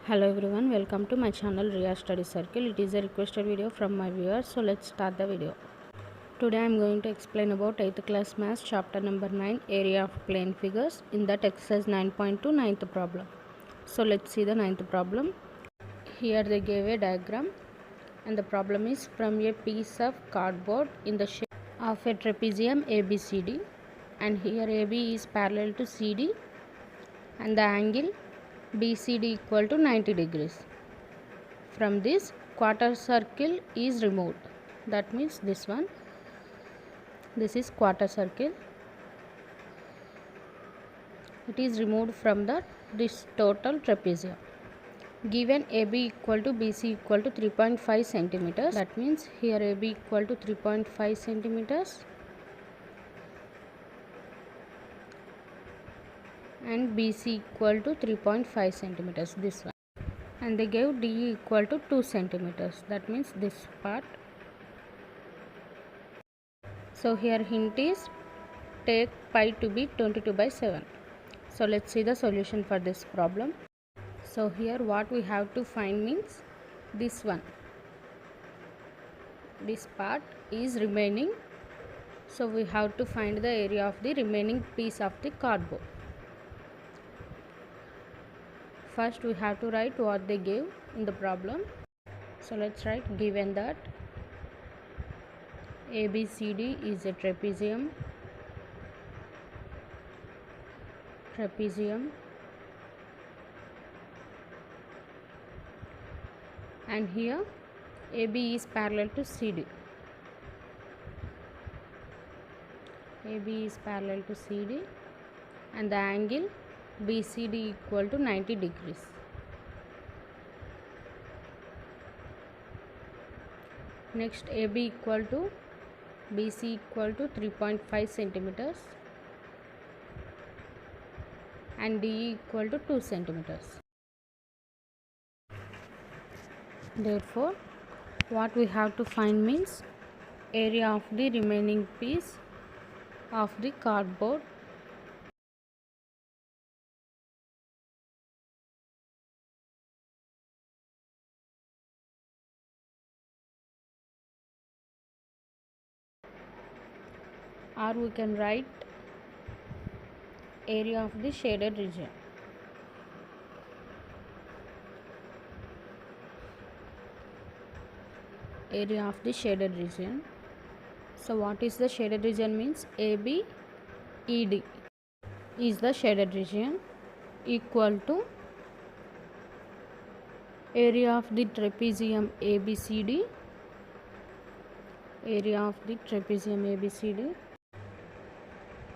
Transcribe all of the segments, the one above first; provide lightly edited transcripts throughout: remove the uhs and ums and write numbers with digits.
Hello everyone, welcome to my channel Ria Study Circle. It is a requested video from my viewers, so let's start the video. Today I am going to explain about 8th class maths chapter number 9, area of plane figures, in that exercise 9.2 ninth problem. So let's see the ninth problem. Here they gave a diagram and the problem is from a piece of cardboard in the shape of a trapezium ABCD, and here AB is parallel to CD and the angle BCD equal to 90 degrees. From this quarter circle is removed. That means this one. This is quarter circle. It is removed from this total trapezium. Given AB equal to BC equal to 3.5 centimeters. That means here AB equal to 3.5 centimeters and BC equal to 3.5 centimeters. This one. And they gave DE equal to 2 centimeters. That means this part. So here hint is take pi to be 22/7. So let's see the solution for this problem. So here what we have to find means this one. This part is remaining. So we have to find the area of the remaining piece of the cardboard. First we have to write what they gave in the problem. So let's write given that ABCD is a trapezium and here AB is parallel to CD. AB is parallel to CD and the angle BCD equal to 90 degrees. Next AB equal to BC equal to 3.5 centimeters and DE equal to 2 centimeters. Therefore, what we have to find means area of the remaining piece of the cardboard. Or we can write area of the shaded region. Area of the shaded region. So what is the shaded region means AB ED is the shaded region equal to area of the trapezium ABCD,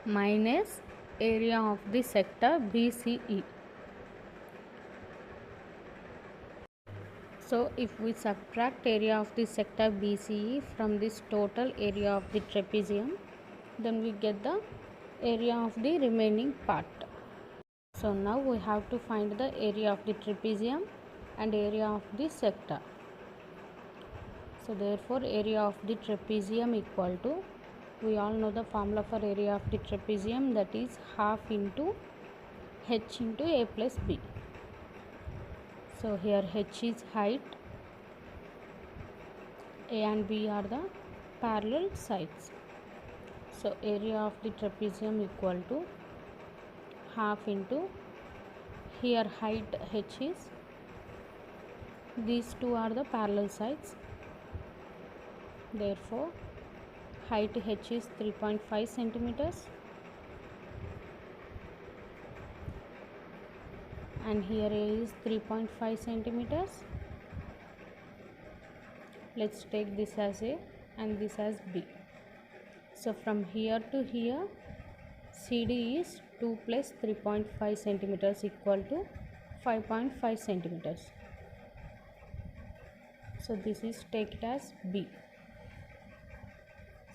minus area of the sector BCE. So if we subtract area of the sector BCE from this total area of the trapezium, then we get the area of the remaining part. So now we have to find the area of the trapezium and area of the sector. So therefore area of the trapezium equal to, we all know the formula for area of the trapezium, that is half into h into a plus b. So here h is height, a and b are the parallel sides. So area of the trapezium equal to half into, here height h is, these two are the parallel sides. Therefore height h is 3.5 centimeters and here a is 3.5 centimeters. Let's take this as a and this as b. So from here to here CD is 2 plus 3.5 centimeters equal to 5.5 centimeters. So this is take it as b.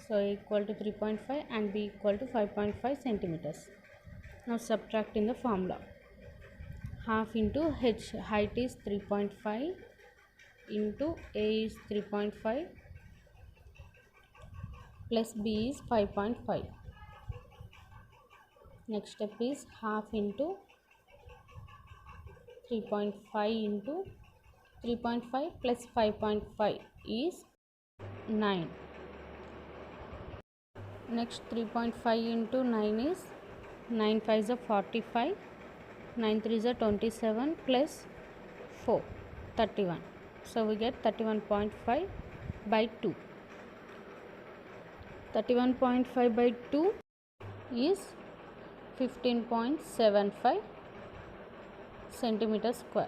So A equal to 3.5 and B equal to 5.5 centimeters. Now subtract in the formula. Half into h, height is 3.5 into A is 3.5 plus B is 5.5. Next step is half into 3.5 into 3.5 plus 5.5 is 9. Next 3.5 into 9 is 9 5 is 45, 9 3 is 27 plus 4 31. So we get 31.5 by 2. 31.5 by 2 is 15.75 centimeter square.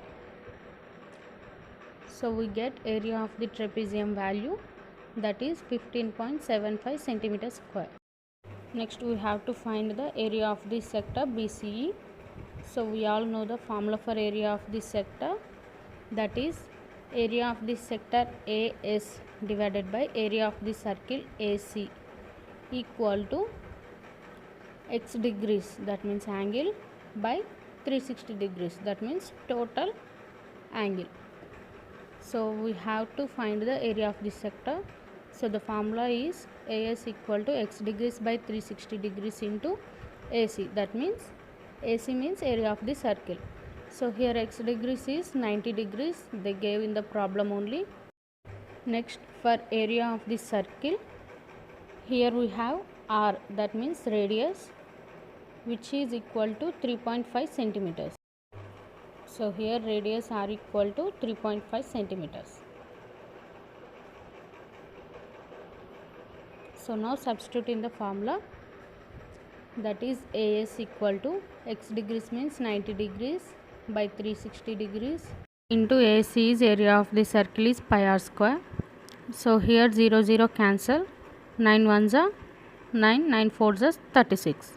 So we get area of the trapezium value, that is 15.75 centimeter square. Next we have to find the area of the sector BCE. So we all know the formula for area of the sector, that is area of the sector AS divided by area of the circle AC equal to x degrees, that means angle, by 360 degrees, that means total angle. So we have to find the area of the sector. So the formula is AS equal to x degrees by 360 degrees into AC, that means AC means area of the circle. So here x degrees is 90 degrees, they gave in the problem only. Next for area of the circle, here we have R, that means radius, which is equal to 3.5 centimeters. So here radius are equal to 3.5 centimeters. So now substitute in the formula, that is AS equal to x degrees means 90 degrees by 360 degrees into AC is area of the circle is pi r square. So here 0 0 cancel, 9 1s are 9, 9 4s are 36.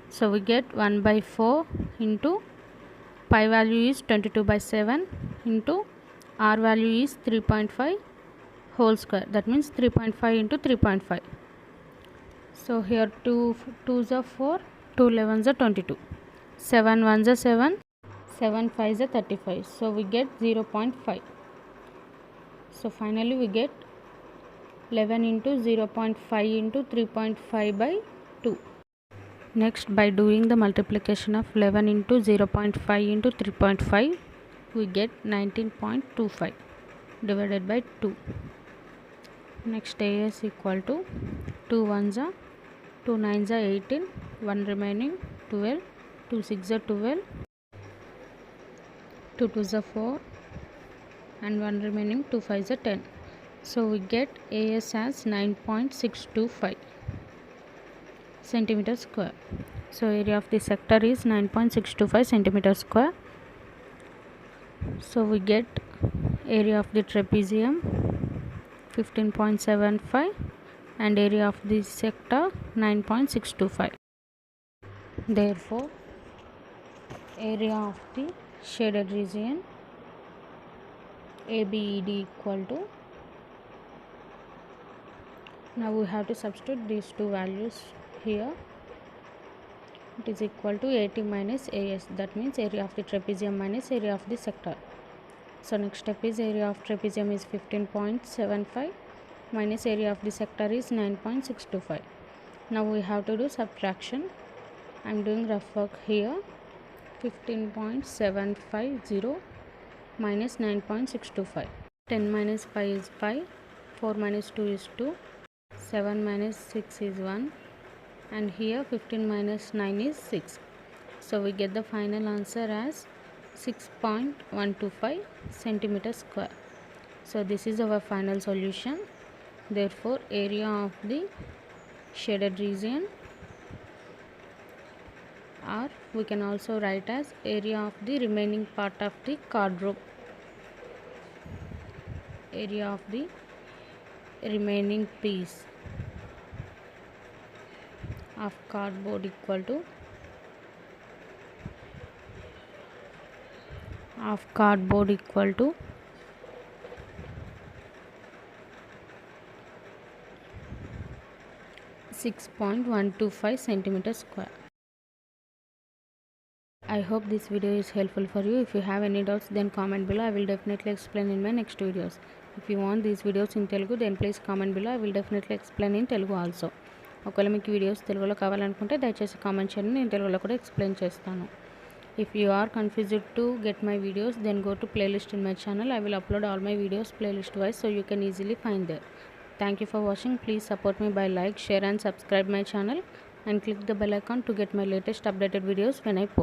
So we get 1 by 4 into pi value is 22 by 7 into r value is 3.5 whole square, that means 3.5 into 3.5. So here 2 2s are 4, 2 11s are 22, 7 1s are 7, 7 5s are 35. So we get 0.5. So finally we get 11 into 0.5 into 3.5 by 2. Next, by doing the multiplication of 11 into 0.5 into 3.5, we get 19.25 divided by 2. Next, AS equal to 2 1s are 2 9s are 18, 1 remaining 12, 2 6 are 12, 2 2s are 4, and 1 remaining 2 5s are 10. So we get AS as 9.625 centimeter square. So area of the sector is 9.625 centimeter square. So we get area of the trapezium 15.75 and area of the sector 9.625. Therefore area of the shaded region ABED equal to, now we have to substitute these two values here. It is equal to AT minus AS, that means area of the trapezium minus area of the sector. So next step is area of trapezium is 15.75 minus area of the sector is 9.625. Now we have to do subtraction. I am doing rough work here. 15.750 minus 9.625. 10 minus 5 is 5, 4 minus 2 is 2, 7 minus 6 is 1, and here 15 minus 9 is 6. So we get the final answer as 6.125 centimeter square. So this is our final solution. Therefore area of the shaded region, or we can also write as area of the remaining part of the cardboard, area of the remaining piece of cardboard equal to of cardboard equal to 6.125 centimeter square. I hope this video is helpful for you. If you have any doubts, then comment below. I will definitely explain in my next videos. If you want these videos in Telugu, then please comment below. I will definitely explain in Telugu also. ఒకవేళ మీకు videos తెలుగులో కావాలనుకుంటే దయచేసి comment చేయండి, నేను తెలుగులో కూడా explain చేస్తాను. If you are confused to get my videos, then go to playlist in my channel. I will upload all my videos playlist wise, so you can easily find there. Thank you for watching. Please support me by like, share and subscribe my channel, and click the bell icon to get my latest updated videos when I post.